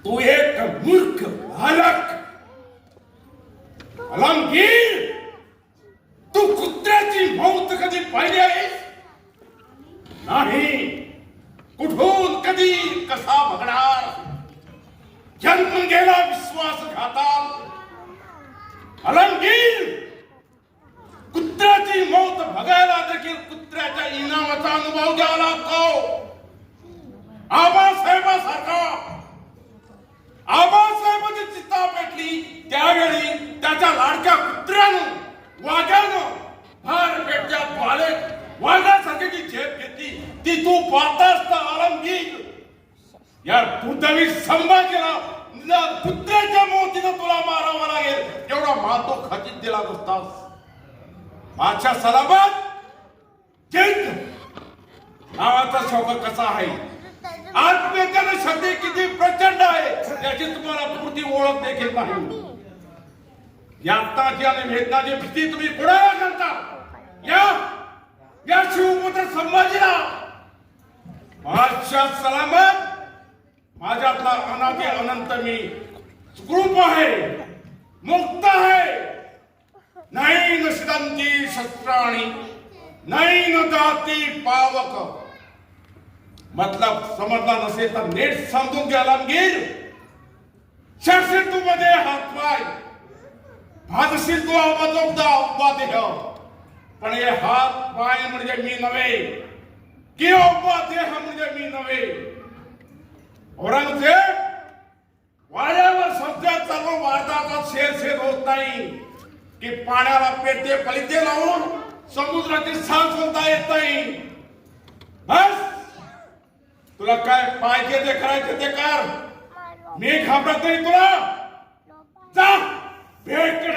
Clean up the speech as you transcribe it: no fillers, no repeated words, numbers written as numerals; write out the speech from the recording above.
तू एक मूर्ख बालक. अलमगीर, तू कुत्र्याची मौत कधी पाहिली आहेस? नाही. कुठून कधी कसा बघणार? जन्म गेला विश्वासघातात. अलमगीर, कुत्र्याची मौत बघायला देखील कुत्र्याच्या इनामाचा अनुभव घ्यावा लागतो. आबासाहेबांसारखा आबासाहेबांची चित्ता पेटली त्यावेळी त्याच्या लाडक्या कुत्र्यानं वाघानं फार पेटच्यात वाले वाघासारखी जी झेप घेतली ती तू पाहतास का अलमगीर? या दुर्दैवी संभाजीला कुत्र्याच्या मोतीनं तुला मारावा लागेल एवढा मातो खचित दिला नसतास. माझ्या सलामत जिंक नावाचा शौक कसा आहे, आत्महत्याची शक्ती किती प्रचंड आहे याची तुम्हाला पूर्ती ओळख देखील नाही. यातनाची आणि वेदनाची भीती तुम्ही पुढे करता. या शिवपुत्र संभाजीला माझ्या सलामत माझ्यातला अनादी अनंत मी सुखरूप आहे, मुक्त आहे. नाही न शिदंती शस्त्राणी, नाही न जाती पावक. मतलब समजला नसेल तर नीट समजून घ्या अलमगीर. शरशील तू मध्ये हातपाय, भाजशील तू आवाजोबदा उभा देह, पण हे हात पाय म्हणजे मी नव्हे, की उभा देह म्हणजे मी नव्हे. औरंगजेब वाड्यावर सध्या चालू वारदाचा शेर होत नाही की पाण्याला पेटे पलिते लावून समुद्राची सांस बोलता येत नाही. बस तुला काय पाहिजे ते करायचे ते कर. मी घाबरत नाही तुला. जा भेट